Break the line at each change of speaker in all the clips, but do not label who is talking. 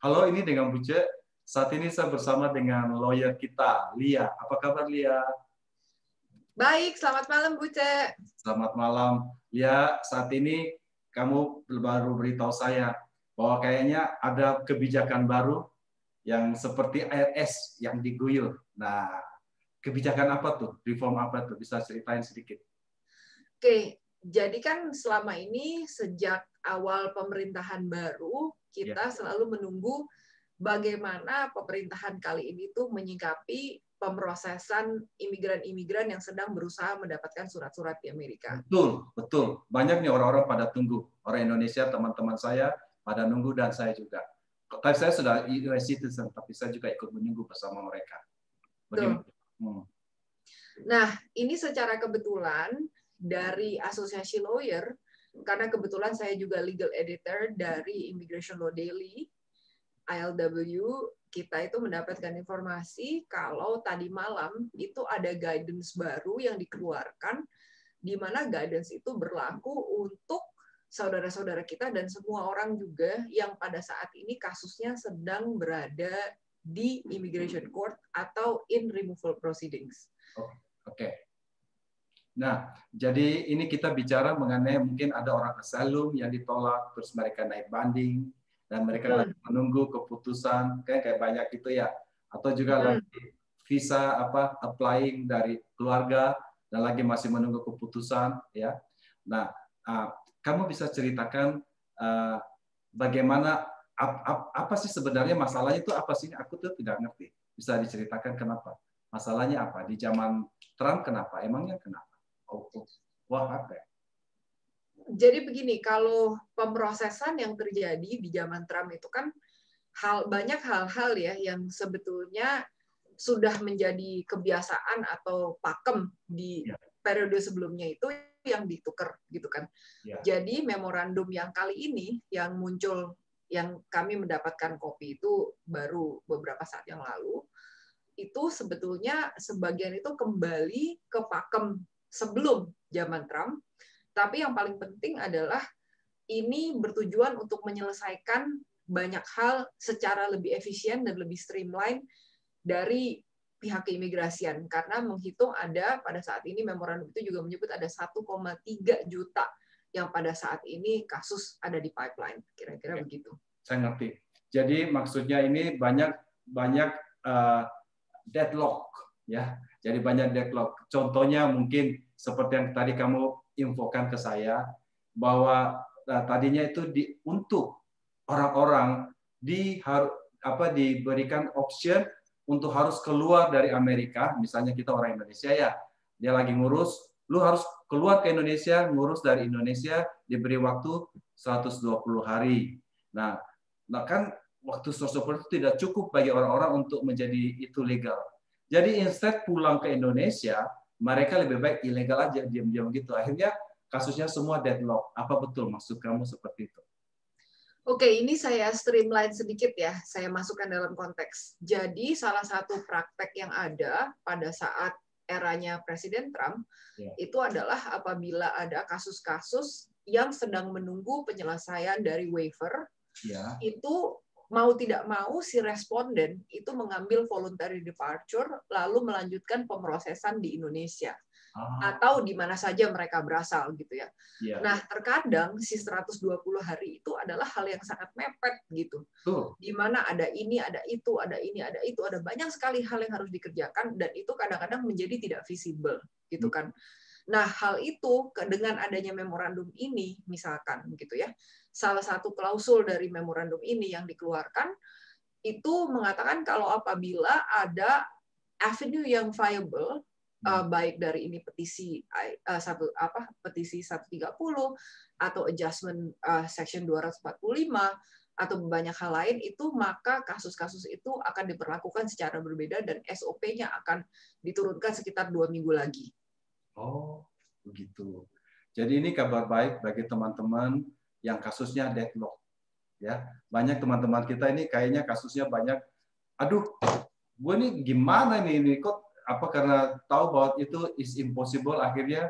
Halo, ini dengan Bu Ce. Saat ini saya bersama dengan lawyer kita, Lia. Apa kabar, Lia?
Baik, selamat malam Bu Ce.
Selamat malam. Lia, saat ini kamu baru beritahu saya bahwa kayaknya ada kebijakan baru yang seperti IRS yang diguyur. Nah, kebijakan apa tuh? Reform apa tuh? Bisa ceritain sedikit?
Oke, jadi kan selama ini sejak awal pemerintahan baru,
Ya,
kita selalu menunggu bagaimana pemerintahan kali ini tuh menyikapi pemrosesan imigran-imigran yang sedang berusaha mendapatkan surat-surat di Amerika.
betul, betul. Banyak nih orang-orang pada tunggu. Orang Indonesia, teman-teman saya pada nunggu dan saya juga. Tapi saya sudah US citizen, tapi saya juga ikut menunggu bersama mereka. Bagaimana?
Nah, ini secara kebetulan dari Asosiasi Lawyer, karena kebetulan saya juga legal editor dari Immigration Law Daily, ILW, kita itu mendapatkan informasi kalau tadi malam itu ada guidance baru yang dikeluarkan, di mana guidance itu berlaku untuk saudara-saudara kita dan semua orang juga yang pada saat ini kasusnya sedang berada di immigration court atau in removal proceedings.
Oke. Nah, jadi ini kita bicara mengenai mungkin ada orang asylum yang ditolak, terus mereka naik banding, dan mereka lagi menunggu keputusan, kayak banyak gitu ya. Atau juga lagi visa applying dari keluarga dan lagi masih menunggu keputusan, ya. Nah, kamu bisa ceritakan bagaimana apa sih sebenarnya masalahnya itu apa sih? Aku tuh tidak ngerti. Bisa diceritakan kenapa? Masalahnya apa? Di zaman Trump kenapa? Emangnya kenapa? Wah, apa?
Jadi begini, kalau pemrosesan yang terjadi di zaman Trump itu kan banyak hal-hal ya yang sebetulnya sudah menjadi kebiasaan atau pakem di periode sebelumnya itu yang ditukar gitu kan. Jadi memorandum yang kali ini yang muncul, yang kami mendapatkan kopi itu baru beberapa saat yang lalu, itu sebetulnya sebagian itu kembali ke pakem sebelum zaman Trump, tapi yang paling penting adalah ini bertujuan untuk menyelesaikan banyak hal secara lebih efisien dan lebih streamline dari pihak keimigrasian, karena menghitung ada pada saat ini memorandum itu juga menyebut ada 1,3 juta yang pada saat ini kasus ada di pipeline, kira-kira begitu.
Saya ngerti. Jadi maksudnya ini banyak deadlock, ya. Jadi banyak deadlock. Contohnya mungkin seperti yang tadi kamu infokan ke saya bahwa tadinya itu untuk orang-orang diberikan option untuk harus keluar dari Amerika. Misalnya kita orang Indonesia ya, dia lagi ngurus, lu harus keluar ke Indonesia, ngurus dari Indonesia, diberi waktu 120 hari. Nah kan waktu 120 itu tidak cukup bagi orang-orang untuk menjadi itu legal. Jadi instead pulang ke Indonesia, mereka lebih baik ilegal aja, diam-diam gitu. Akhirnya kasusnya semua deadlock. Apa betul maksud kamu seperti itu?
Oke, ini saya streamline sedikit ya, saya masukkan dalam konteks. Jadi salah satu praktek yang ada pada saat eranya Presiden Trump, itu adalah apabila ada kasus-kasus yang sedang menunggu penyelesaian dari waiver, itu mau tidak mau si responden itu mengambil voluntary departure lalu melanjutkan pemrosesan di Indonesia atau di mana saja mereka berasal gitu ya. Nah, terkadang si 120 hari itu adalah hal yang sangat mepet gitu. Di mana ada ini, ada itu, ada ini, ada itu, ada banyak sekali hal yang harus dikerjakan dan itu kadang-kadang menjadi tidak visible gitu kan. Nah, hal itu dengan adanya memorandum ini misalkan gitu ya. Salah satu klausul dari memorandum ini yang dikeluarkan itu mengatakan kalau apabila ada avenue yang viable, baik dari ini petisi petisi 130 atau adjustment section 245 atau banyak hal lain itu, maka kasus-kasus itu akan diperlakukan secara berbeda dan SOP-nya akan diturunkan sekitar 2 minggu lagi.
Oh, begitu. Jadi ini kabar baik bagi teman-teman yang kasusnya deadlock. Ya, banyak teman-teman kita ini kayaknya kasusnya banyak. Aduh, gue nih gimana nih ini kok karena tahu bahwa itu is impossible, akhirnya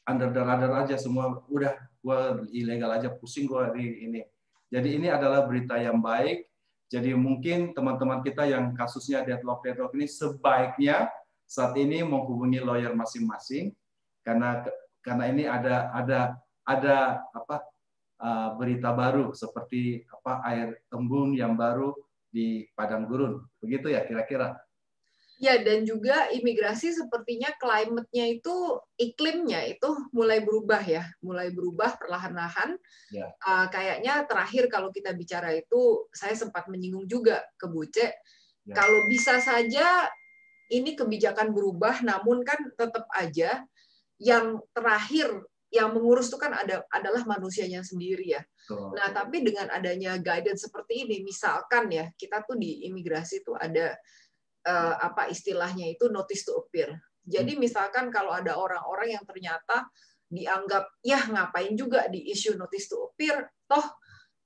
under the radar aja semua, udah gue ilegal aja, pusing gue ini. Jadi ini adalah berita yang baik. Jadi mungkin teman-teman kita yang kasusnya deadlock ini sebaiknya saat ini menghubungi lawyer masing-masing karena ini ada apa berita baru seperti apa air embun yang baru di padang gurun. Begitu ya kira-kira.
Ya, dan juga imigrasi sepertinya climate-nya itu, iklimnya itu mulai berubah ya, mulai berubah perlahan-lahan.
Ya.
Kayaknya terakhir kalau kita bicara itu, saya sempat menyinggung juga ke Buce,
Ya.
kalau bisa saja ini kebijakan berubah, namun kan tetap aja yang terakhir yang mengurus itu kan adalah manusianya sendiri ya.
Betul.
Nah, tapi dengan adanya guidance seperti ini, misalkan ya, kita tuh di imigrasi tuh ada apa istilahnya itu notice to appear. Jadi misalkan kalau ada orang-orang yang ternyata dianggap ya ngapain juga di issue notice to appear, toh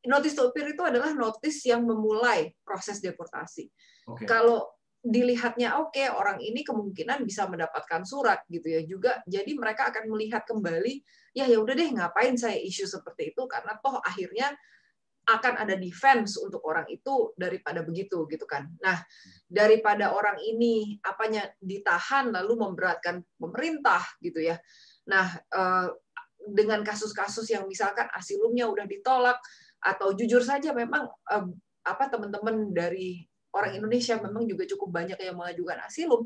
notice to appear itu adalah notice yang memulai proses deportasi. Okay. Kalau dilihatnya oke, orang ini kemungkinan bisa mendapatkan surat gitu ya juga, jadi mereka akan melihat kembali ya udah deh ngapain saya issue seperti itu karena toh akhirnya akan ada defense untuk orang itu daripada begitu gitu kan. Nah, daripada orang ini apanya ditahan lalu memberatkan pemerintah gitu ya. Nah, dengan kasus-kasus yang misalkan asilumnya udah ditolak atau jujur saja memang apa teman-teman dari orang Indonesia memang juga cukup banyak yang mengajukan asilum.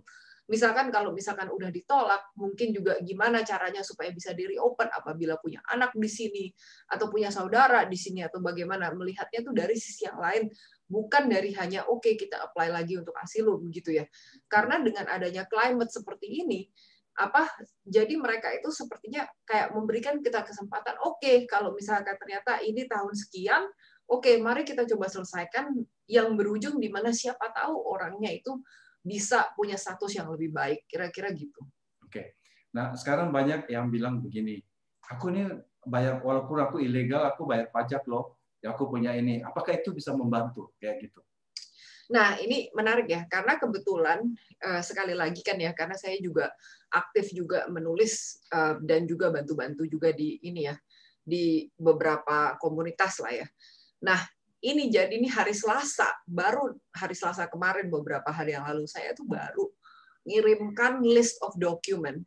Misalkan kalau misalkan udah ditolak, mungkin juga gimana caranya supaya bisa di reopen apabila punya anak di sini atau punya saudara di sini atau bagaimana melihatnya tuh dari sisi yang lain, bukan dari hanya oke, kita apply lagi untuk asilum gitu ya. Karena dengan adanya climate seperti ini, jadi mereka itu sepertinya kayak memberikan kita kesempatan, oke, kalau misalkan ternyata ini tahun sekian, oke, mari kita coba selesaikan yang berujung di mana siapa tahu orangnya itu bisa punya status yang lebih baik, kira-kira gitu.
Oke. Nah, sekarang banyak yang bilang begini, aku ini bayar, walaupun aku ilegal, aku bayar pajak loh, ya aku punya ini. Apakah itu bisa membantu kayak gitu?
Nah, ini menarik ya, karena kebetulan sekali lagi kan ya, karena saya juga aktif juga menulis dan juga bantu-bantu juga di ini ya, di beberapa komunitas lah ya. Nah, ini jadi ini hari Selasa, baru hari Selasa kemarin beberapa hari yang lalu saya tuh baru ngirimkan list of document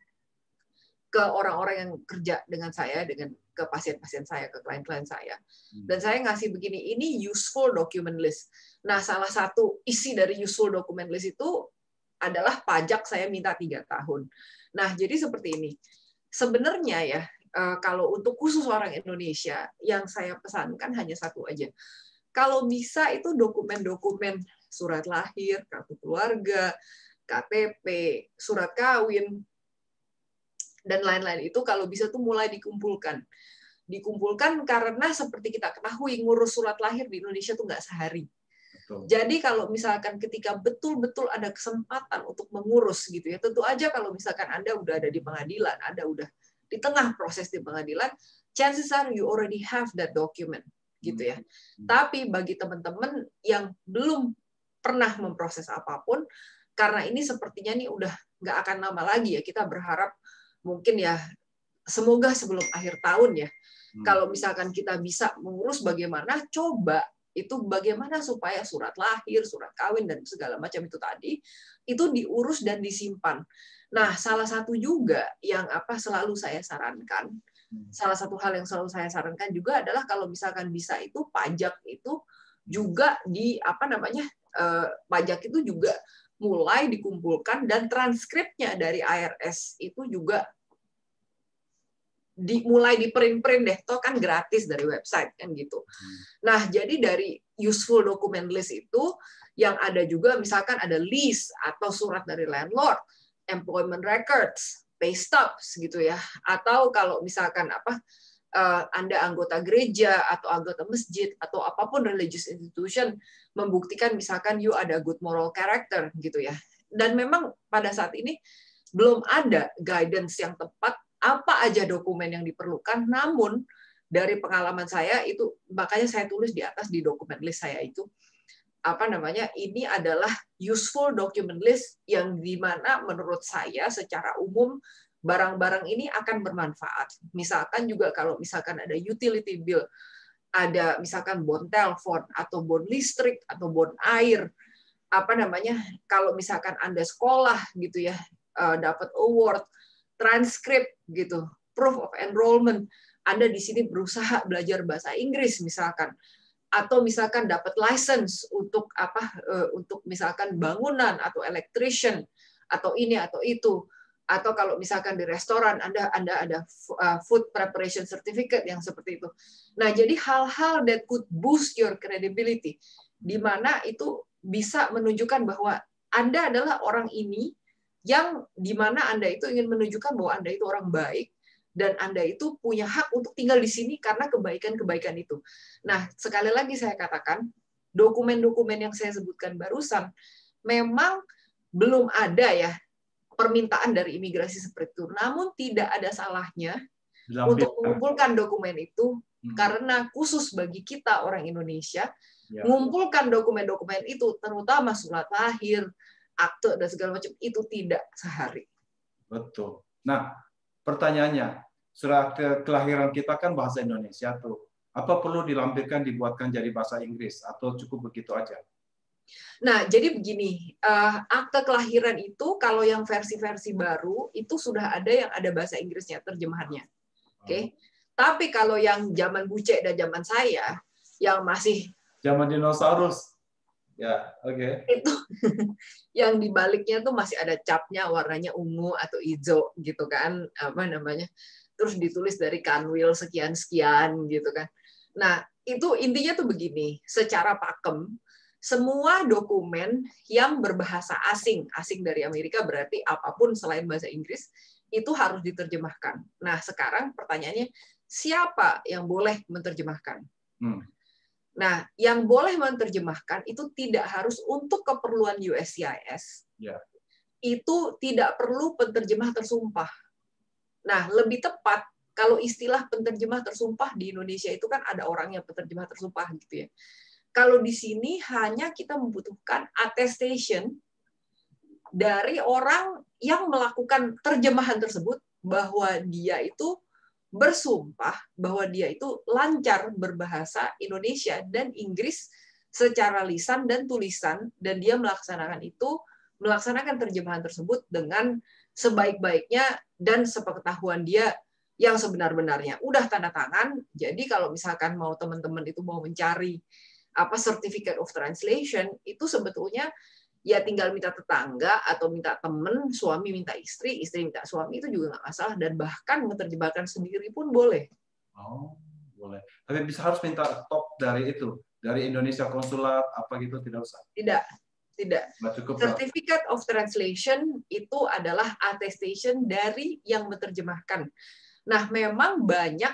ke orang-orang yang kerja dengan saya, dengan ke pasien-pasien saya, ke klien-klien saya. Dan saya ngasih begini, ini useful document list. Nah, salah satu isi dari useful document list itu adalah pajak saya minta 3 tahun. Nah, jadi seperti ini. Sebenarnya ya, kalau untuk khusus orang Indonesia, yang saya pesankan hanya satu aja. Kalau bisa itu dokumen-dokumen surat lahir, kartu keluarga, KTP, surat kawin, dan lain-lain itu kalau bisa tuh mulai dikumpulkan. Dikumpulkan karena seperti kita ketahui ngurus surat lahir di Indonesia tuh nggak sehari. Betul. Jadi kalau misalkan ketika betul-betul ada kesempatan untuk mengurus gitu ya, tentu aja kalau misalkan Anda udah ada di pengadilan, Anda udah di tengah proses di pengadilan, chances are you already have that document gitu ya. Tapi bagi teman-teman yang belum pernah memproses apapun, karena ini sepertinya nih udah nggak akan lama lagi ya, kita berharap mungkin ya semoga sebelum akhir tahun ya, kalau misalkan kita bisa mengurus bagaimana, coba itu bagaimana supaya surat lahir, surat kawin, dan segala macam itu tadi, itu diurus dan disimpan. Nah, salah satu juga yang selalu saya sarankan, salah satu hal yang selalu saya sarankan juga adalah kalau misalkan bisa itu pajak itu juga pajak itu juga mulai dikumpulkan dan transkripnya dari IRS itu juga mulai di-print deh, toh kan gratis dari website kan gitu. Nah, jadi dari useful document list itu yang ada juga misalkan ada lease atau surat dari landlord, employment records, pay stubs gitu ya. Atau kalau misalkan Anda anggota gereja atau anggota masjid atau apapun religious institution membuktikan misalkan you ada good moral character gitu ya. Dan memang pada saat ini belum ada guidance yang tepat apa aja dokumen yang diperlukan, namun dari pengalaman saya itu makanya saya tulis di atas di dokumen list saya itu ini adalah useful document list yang dimana menurut saya secara umum barang-barang ini akan bermanfaat. Misalkan juga kalau misalkan ada utility bill ada misalkan bon telepon atau bon listrik atau bon air, kalau misalkan Anda sekolah gitu ya, dapat award, transkrip gitu, proof of enrollment, Anda di sini berusaha belajar bahasa Inggris misalkan, atau misalkan dapat license untuk untuk misalkan bangunan atau electrician atau ini atau itu, atau kalau misalkan di restoran Anda ada food preparation certificate yang seperti itu. Nah, jadi hal-hal that could boost your credibility, di mana itu bisa menunjukkan bahwa Anda adalah orang ini, yang di mana Anda itu ingin menunjukkan bahwa Anda itu orang baik, dan Anda itu punya hak untuk tinggal di sini karena kebaikan-kebaikan itu. Nah, sekali lagi saya katakan, dokumen-dokumen yang saya sebutkan barusan, memang belum ada ya permintaan dari imigrasi seperti itu. Namun tidak ada salahnya untuk mengumpulkan dokumen itu, karena khusus bagi kita orang Indonesia, mengumpulkan dokumen-dokumen itu, terutama surat lahir, akte, dan segala macam, itu tidak sehari.
Betul. Nah, pertanyaannya, surat kelahiran kita kan bahasa Indonesia tuh. Apa perlu dilampirkan, dibuatkan jadi bahasa Inggris, atau cukup begitu aja?
Nah, jadi begini, akte kelahiran itu kalau yang versi-versi baru itu sudah ada yang ada bahasa Inggrisnya, terjemahannya. Oke. Tapi kalau yang zaman Bucek dan zaman saya, yang masih
zaman dinosaurus, ya, oke.
Itu yang dibaliknya tuh masih ada capnya, warnanya ungu atau hijau gitu kan, terus ditulis dari kanwil sekian-sekian gitu kan. Nah, itu intinya tuh begini, secara pakem, semua dokumen yang berbahasa asing dari Amerika, berarti apapun selain bahasa Inggris, itu harus diterjemahkan. Nah, sekarang pertanyaannya, siapa yang boleh menerjemahkan? Nah, yang boleh menerjemahkan itu tidak harus untuk keperluan USCIS. Itu tidak perlu penerjemah tersumpah. Nah, lebih tepat, kalau istilah penerjemah tersumpah di Indonesia itu kan ada orang yang penerjemah tersumpah gitu ya. Kalau di sini hanya kita membutuhkan attestation dari orang yang melakukan terjemahan tersebut bahwa dia itu bersumpah bahwa dia itu lancar berbahasa Indonesia dan Inggris secara lisan dan tulisan, dan dia melaksanakan terjemahan tersebut dengan sebaik-baiknya dan sepengetahuan dia yang sebenar-benarnya. Udah tanda tangan, jadi kalau misalkan mau teman-teman itu mau mencari certificate of translation, itu sebetulnya ya tinggal minta tetangga atau minta teman, suami minta istri, istri minta suami, itu juga nggak masalah, dan bahkan menerjemahkan sendiri pun boleh.
Oh, boleh. Tapi harus minta top dari itu, dari Indonesia konsulat apa gitu, tidak usah?
Tidak.
Cukup
Certificate of translation itu adalah attestation dari yang menerjemahkan. Nah, memang banyak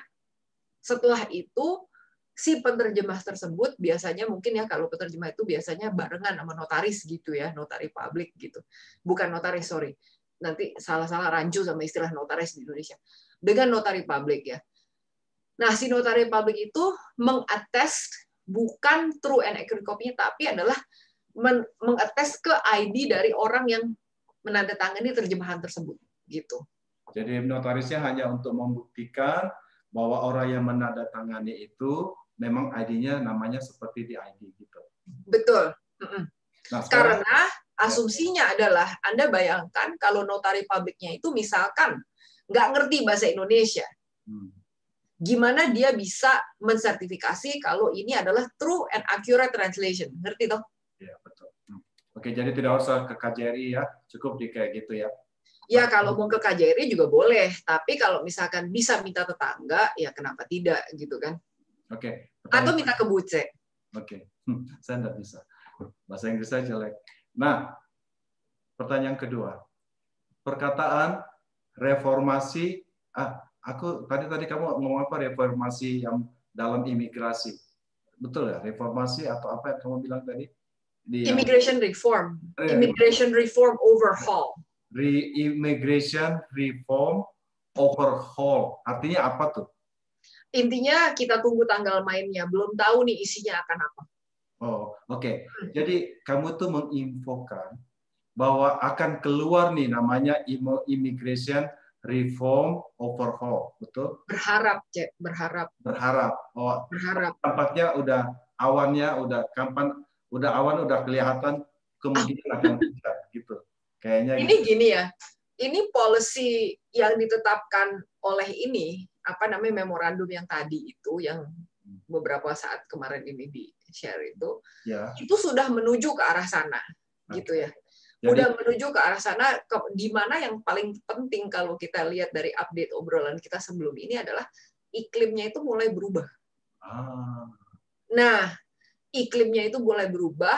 setelah itu si penerjemah tersebut biasanya mungkin ya, kalau penerjemah itu biasanya barengan sama notaris gitu ya, notari publik gitu. Bukan notaris, sorry. Nanti salah-salah rancu sama istilah notaris di Indonesia. Dengan notari publik ya. Nah, si notari publik itu mengattest bukan true and accurate copy-nya, tapi adalah mengattest ke ID dari orang yang menandatangani terjemahan tersebut gitu.
Jadi notarisnya hanya untuk membuktikan bahwa orang yang menandatangani itu memang ID-nya namanya seperti di ID gitu.
Betul. Nah, karena asumsinya adalah, Anda bayangkan kalau notari publiknya itu misalkan nggak ngerti bahasa Indonesia, gimana dia bisa mensertifikasi kalau ini adalah true and accurate translation? Ngerti toh?
Iya, betul. Oke, jadi tidak usah ke KJRI ya, cukup di kayak gitu ya.
Ya, kalau mau ke KJRI juga boleh, tapi kalau misalkan bisa minta tetangga, ya kenapa tidak gitu kan?
Oke.
Atau minta ke Buce.
Oke, saya nggak bisa. Bahasa Inggris saya jelek. Nah, pertanyaan kedua. Perkataan reformasi, tadi kamu ngomong apa, reformasi yang dalam imigrasi. Betul ya? Reformasi atau apa yang kamu bilang tadi?
Immigration reform. Immigration reform overhaul.
Immigration reform overhaul. Artinya apa tuh?
Intinya kita tunggu tanggal mainnya. Belum tahu nih isinya akan apa.
Oh, oke. Jadi kamu tuh menginfokan bahwa akan keluar nih namanya immigration reform overhaul, betul?
Berharap, Cek, berharap.
Berharap. Oh,
Berharap.
tampaknya awan udah kelihatan kemungkinan akan hujan gitu. Kayaknya
Ini
gitu.
gini ya. Ini policy yang ditetapkan oleh ini, apa namanya, memorandum yang tadi itu, yang beberapa saat kemarin ini di-share itu sudah menuju ke arah sana, gitu ya. Udah menuju ke arah sana, di mana yang paling penting kalau kita lihat dari update obrolan kita sebelum ini adalah iklimnya itu mulai berubah. Nah, iklimnya itu mulai berubah,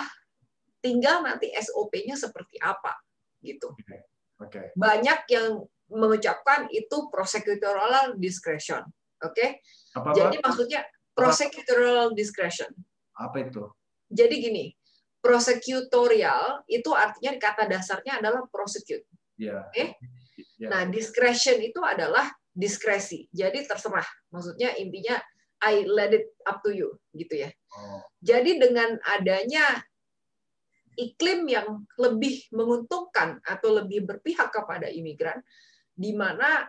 tinggal nanti SOP-nya seperti apa, gitu. Banyak yang mengucapkan itu prosecutorial discretion, oke? Jadi maksudnya prosecutorial discretion.
Apa itu?
Jadi gini, prosecutorial itu artinya kata dasarnya adalah prosecute. Oke? Nah, discretion itu adalah diskresi. Jadi terserah. Maksudnya intinya I let it up to you, gitu ya. Jadi dengan adanya iklim yang lebih menguntungkan atau lebih berpihak kepada imigran, di mana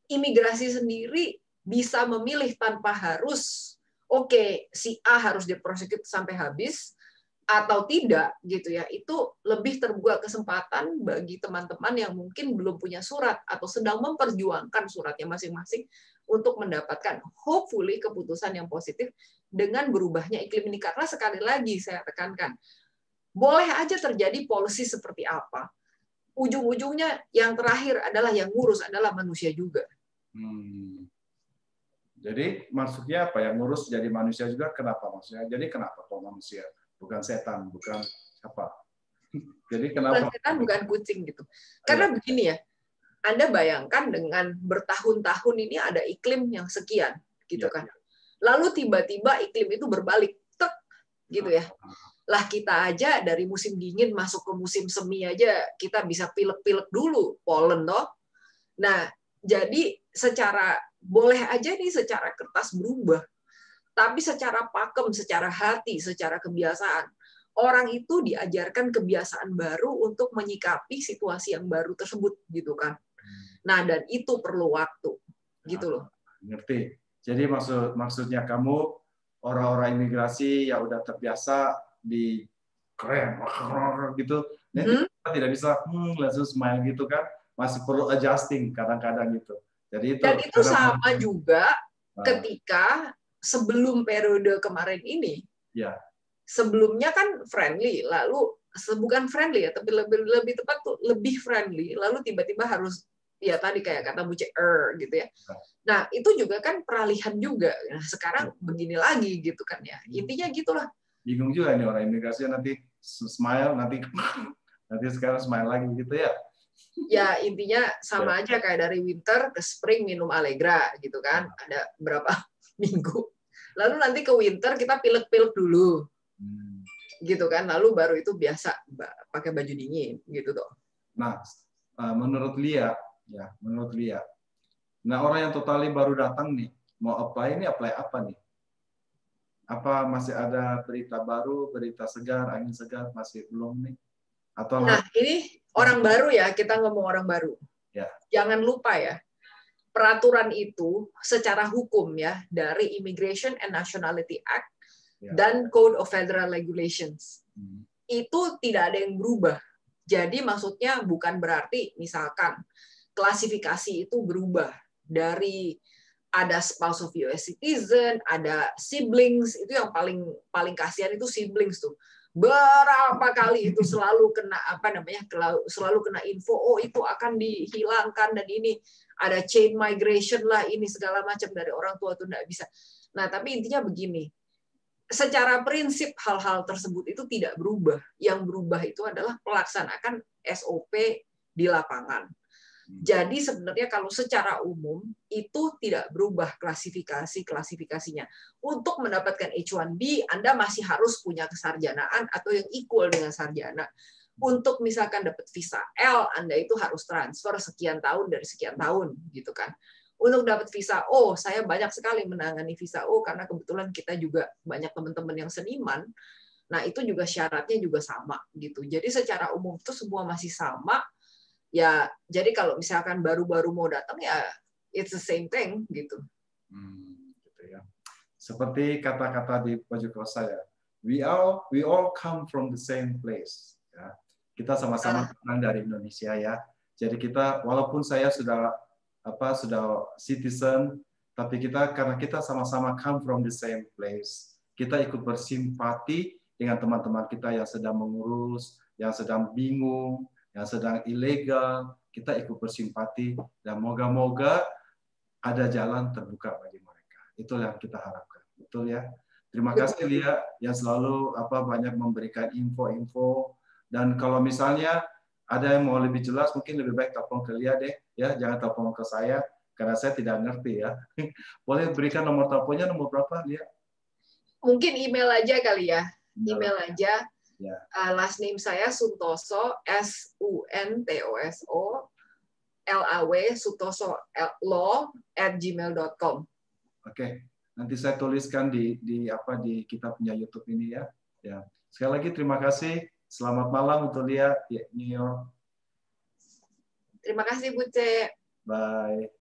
imigrasi sendiri bisa memilih tanpa harus si A harus diprosecute sampai habis atau tidak, gitu ya. Itu lebih terbuka kesempatan bagi teman-teman yang mungkin belum punya surat atau sedang memperjuangkan suratnya masing-masing untuk mendapatkan hopefully keputusan yang positif dengan berubahnya iklim ini. Karena sekali lagi saya tekankan, boleh aja terjadi policy seperti apa. Ujung-ujungnya yang terakhir adalah yang ngurus adalah manusia juga.
Jadi maksudnya apa ya, ngurus jadi manusia juga, kenapa maksudnya? Jadi kenapa kok manusia? Bukan setan, bukan apa? Jadi kenapa?
Bukan setan, bukan kucing gitu. Karena begini ya, Anda bayangkan dengan bertahun-tahun ini ada iklim yang sekian, gitu kan. Lalu tiba-tiba iklim itu berbalik, tek, gitu ya. Lah kita aja dari musim dingin masuk ke musim semi aja kita bisa pilek-pilek dulu, pollen toh. Nah, jadi secara boleh aja nih secara kertas berubah. Tapi secara pakem, secara hati, secara kebiasaan, orang itu diajarkan kebiasaan baru untuk menyikapi situasi yang baru tersebut, gitu kan. Nah, dan itu perlu waktu, gitu loh.
Ngerti. Jadi maksudnya kamu orang-orang imigrasi yang udah terbiasa di keren gitu, kita tidak bisa langsung smile gitu kan, masih perlu adjusting kadang-kadang gitu. Jadi
itu sama juga ketika sebelum periode kemarin ini, sebelumnya kan friendly, lalu bukan friendly ya, tapi lebih tepat tuh lebih friendly, lalu tiba-tiba harus ya tadi kayak kata Bu C, gitu ya. Nah itu juga kan peralihan juga. Nah, sekarang begini lagi gitu kan ya. Intinya gitulah.
Bingung juga nih orang imigrasi, nanti smile, nanti sekarang smile lagi gitu ya.
Ya intinya sama aja kayak dari winter ke spring minum Allegra gitu kan. Ada berapa minggu. Lalu nanti ke winter kita pilek-pilek dulu. Gitu kan. Lalu baru itu biasa pakai baju dingin gitu tuh.
Nah, menurut Lia, nah orang yang totali baru datang nih, mau apply apa nih? Apa masih ada berita baru, berita segar, angin segar, masih belum nih? Atau
nah, ini orang baru ya, kita ngomong orang baru. Jangan lupa ya, peraturan itu secara hukum ya, dari Immigration and Nationality Act dan Code of Federal Regulations, itu tidak ada yang berubah. Jadi maksudnya bukan berarti misalkan klasifikasi itu berubah dari ada spouse of US citizen, ada siblings, itu yang paling kasihan itu siblings tuh. Berapa kali itu selalu kena selalu kena info, itu akan dihilangkan dan ini ada chain migration lah, ini segala macam dari orang tua tuh nggak bisa. Nah, tapi intinya begini. Secara prinsip hal-hal tersebut itu tidak berubah. Yang berubah itu adalah pelaksanaan SOP di lapangan. Jadi sebenarnya kalau secara umum itu tidak berubah klasifikasinya. Untuk mendapatkan H1B, Anda masih harus punya kesarjanaan atau yang equal dengan sarjana. Untuk misalkan dapat visa L, Anda itu harus transfer sekian tahun dari sekian tahun, gitu kan. Untuk dapat visa O, saya banyak sekali menangani visa O karena kebetulan kita juga banyak teman-teman yang seniman. Nah, itu juga syaratnya juga sama gitu. Jadi secara umum itu semua masih sama. Ya, jadi kalau misalkan baru-baru mau datang ya it's the same thing gitu.
Gitu ya. Seperti kata-kata di pojok kelas saya, we all come from the same place. Ya. Kita sama-sama datang dari Indonesia ya. Jadi kita walaupun saya sudah citizen, tapi karena kita sama-sama come from the same place, kita ikut bersimpati dengan teman-teman kita yang sedang mengurus, yang sedang bingung, yang sedang ilegal. Kita ikut bersimpati dan moga-moga ada jalan terbuka bagi mereka. Itulah yang kita harapkan. Betul ya. Terima kasih Lia yang selalu banyak memberikan info-info, dan kalau misalnya ada yang mau lebih jelas mungkin lebih baik telepon ke Lia deh ya, jangan telepon ke saya karena saya tidak ngerti ya. Boleh berikan nomor teleponnya, nomor berapa Lia?
Mungkin email aja kali ya. Email aja.
Ya.
Last name saya Suntoso, SUNTOSO LAW Sutoso law@gmail.com.
Oke, nanti saya tuliskan di kita punya YouTube ini ya. Ya. Sekali lagi terima kasih. Selamat malam untuk Lia, New York.
Terima kasih Bu Ce.
Bye.